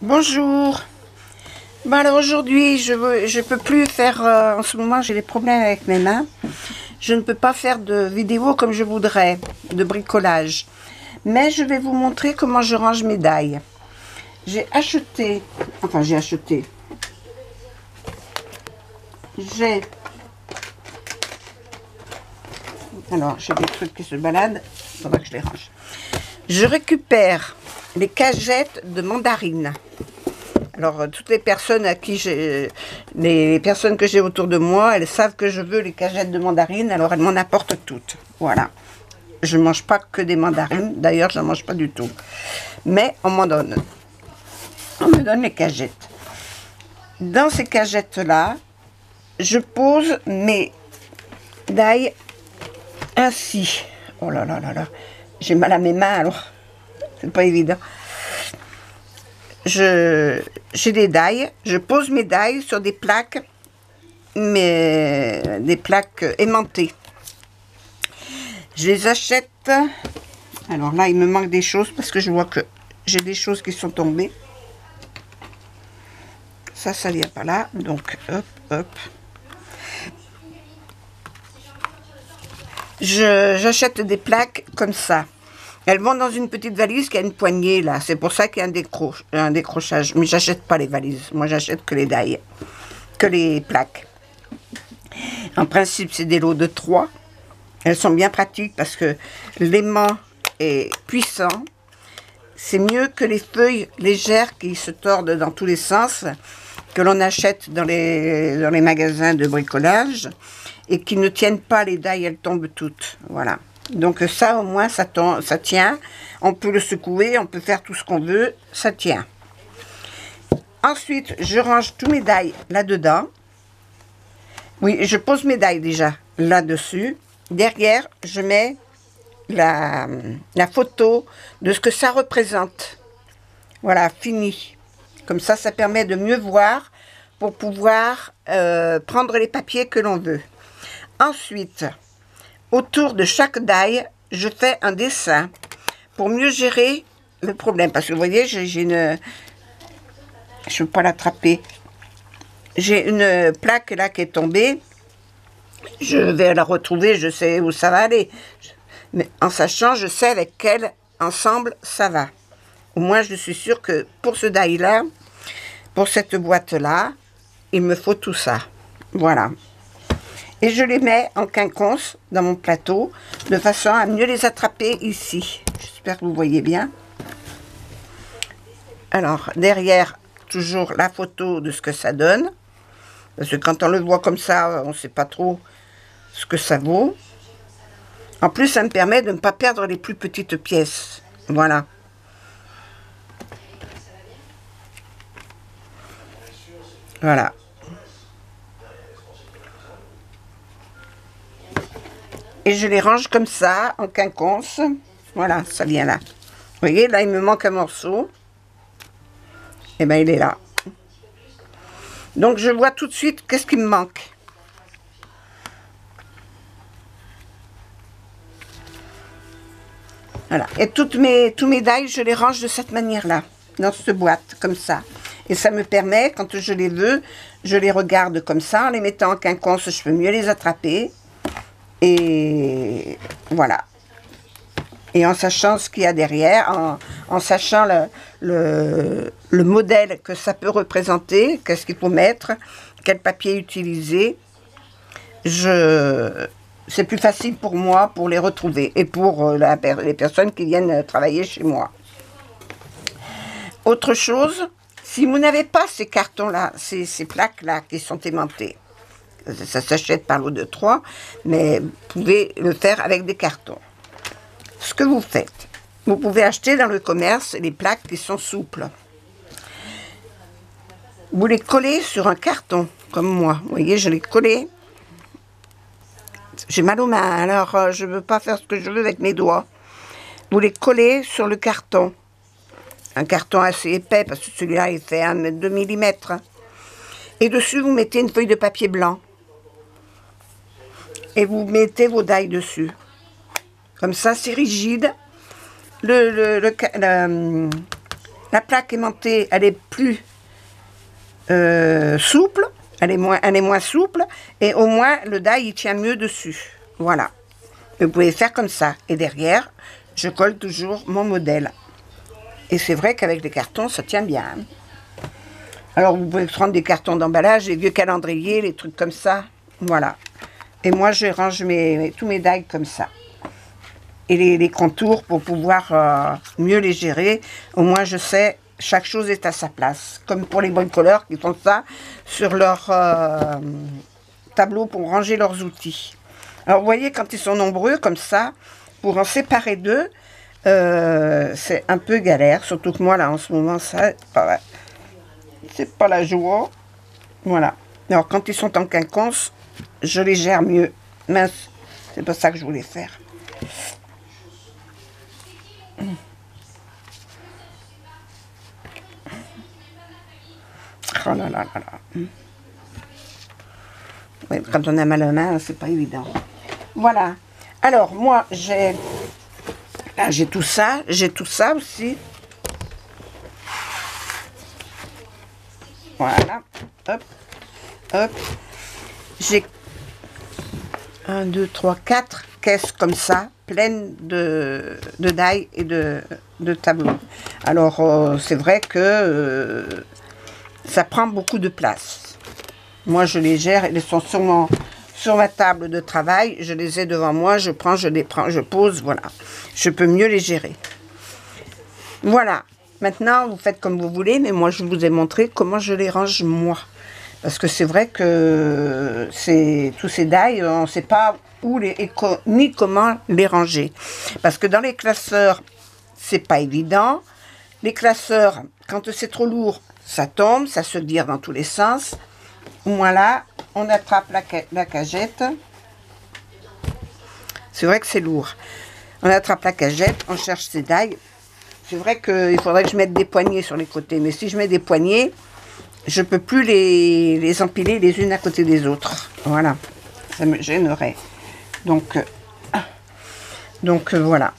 Bonjour. Bon alors aujourd'hui je peux plus faire, en ce moment j'ai des problèmes avec mes mains. Je ne peux pas faire de vidéo comme je voudrais, de bricolage. Mais je vais vous montrer comment je range mes dailles. J'ai acheté, alors j'ai des trucs qui se baladent, il faudra que je les range. Je récupère les cagettes de mandarines. Alors, toutes les personnes à qui les personnes que j'ai autour de moi, elles savent que je veux les cagettes de mandarines, alors elles m'en apportent toutes. Voilà. Je ne mange pas que des mandarines, d'ailleurs, je n'en mange pas du tout. Mais on m'en donne. On me donne les cagettes. Dans ces cagettes-là, je pose mes dailles ainsi. Oh là là là là. J'ai mal à mes mains, alors c'est pas évident. J'ai des dailles, je pose mes dailles sur des plaques, des plaques aimantées. Je les achète. Alors là, il me manque des choses parce que je vois que j'ai des choses qui sont tombées. Ça vient pas là. Donc, hop, hop. J'achète des plaques comme ça. Elles vont dans une petite valise qui a une poignée là. C'est pour ça qu'il y a un décrochage. Mais j'achète pas les valises. Moi, j'achète que les dailles, que les plaques. En principe, c'est des lots de 3. Elles sont bien pratiques parce que l'aimant est puissant. C'est mieux que les feuilles légères qui se tordent dans tous les sens, que l'on achète dans les magasins de bricolage et qui ne tiennent pas les dailles, elles tombent toutes. Voilà. Donc ça, au moins, ça tient. On peut le secouer, on peut faire tout ce qu'on veut, ça tient. Ensuite, je range tous mes dailles là-dedans. Oui, je pose mes dailles déjà là-dessus. Derrière, je mets la photo de ce que ça représente. Voilà, fini. Comme ça, ça permet de mieux voir pour pouvoir prendre les papiers que l'on veut. Ensuite, autour de chaque daille, je fais un dessin pour mieux gérer le problème. Parce que vous voyez, j'ai une... Je ne peux pas l'attraper. J'ai une plaque là qui est tombée. Je vais la retrouver, je sais où ça va aller. Mais en sachant, je sais avec quel ensemble ça va. Au moins, je suis sûre que pour ce die-là, pour cette boîte-là, il me faut tout ça. Voilà. Et je les mets en quinconce dans mon plateau, de façon à mieux les attraper ici. J'espère que vous voyez bien. Alors, derrière, toujours la photo de ce que ça donne. Parce que quand on le voit comme ça, on ne sait pas trop ce que ça vaut. En plus, ça me permet de ne pas perdre les plus petites pièces. Voilà. Voilà. Et je les range comme ça, en quinconce. Voilà, ça vient là. Vous voyez, là, il me manque un morceau. Et bien, il est là. Donc, je vois tout de suite qu'est-ce qui me manque. Voilà. Et tous mes dailles, je les range de cette manière-là, dans cette boîte, comme ça. Et ça me permet, quand je les veux, je les regarde comme ça. En les mettant en quinconce, je peux mieux les attraper. Et voilà. Et en sachant ce qu'il y a derrière, en sachant le modèle que ça peut représenter, qu'est-ce qu'il faut mettre, quel papier utiliser, c'est plus facile pour moi pour les retrouver et pour les personnes qui viennent travailler chez moi. Autre chose, si vous n'avez pas ces cartons-là, ces plaques-là qui sont aimantées, ça s'achète par lot de 3, mais vous pouvez le faire avec des cartons. Ce que vous faites, vous pouvez acheter dans le commerce les plaques qui sont souples. Vous les collez sur un carton, comme moi. Vous voyez, je les collé. J'ai mal aux mains, alors je ne veux pas faire ce que je veux avec mes doigts. Vous les collez sur le carton. Un carton assez épais, parce que celui-là, il fait 2 mm. Et dessus, vous mettez une feuille de papier blanc. Et vous mettez vos dailles dessus. Comme ça, c'est rigide. la plaque aimantée, elle est plus souple, elle est moins souple, et au moins le die il tient mieux dessus. Voilà. Vous pouvez faire comme ça. Et derrière, je colle toujours mon modèle. Et c'est vrai qu'avec les cartons, ça tient bien. Alors vous pouvez prendre des cartons d'emballage, des vieux calendriers, les trucs comme ça. Voilà. Et moi je range tous mes die comme ça. Et les contours pour pouvoir mieux les gérer. Au moins je sais, chaque chose est à sa place. Comme pour les bricoleurs qui font ça sur leur tableau pour ranger leurs outils. Alors vous voyez, quand ils sont nombreux comme ça, pour en séparer deux, c'est un peu galère. Surtout que moi là en ce moment, ça, c'est pas la joie. Voilà. Alors quand ils sont en quinconce, je les gère mieux. Mince, c'est pas ça que je voulais faire. Oh là là là là. Ouais, quand on a mal à la main, c'est pas évident. Voilà. Alors moi j'ai tout ça aussi. Voilà. Hop. Hop. J'ai 1, 2, 3, 4 caisses comme ça, pleines de die et de tableaux. Alors c'est vrai que ça prend beaucoup de place. Moi je les gère, elles sont sur ma table de travail, je les ai devant moi, je les prends, je pose, voilà. Je peux mieux les gérer. Voilà. Maintenant, vous faites comme vous voulez, mais moi, je vous ai montré comment je les range, moi. Parce que c'est vrai que tous ces die, on ne sait pas où ni comment les ranger. Parce que dans les classeurs, c'est pas évident. Les classeurs, quand c'est trop lourd, ça tombe, ça se vire dans tous les sens. Voilà, on attrape la cagette. C'est vrai que c'est lourd. On attrape la cagette, on cherche ses die. C'est vrai qu'il faudrait que je mette des poignées sur les côtés. Mais si je mets des poignées, je ne peux plus les empiler les unes à côté des autres. Voilà, ça me gênerait. Donc voilà.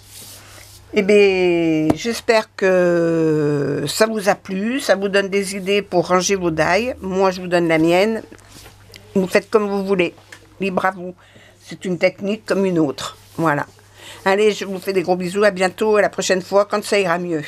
Eh bien, j'espère que ça vous a plu. Ça vous donne des idées pour ranger vos die. Moi, je vous donne la mienne. Vous faites comme vous voulez. Libre à vous. C'est une technique comme une autre. Voilà. Allez, je vous fais des gros bisous. À bientôt. À la prochaine fois quand ça ira mieux.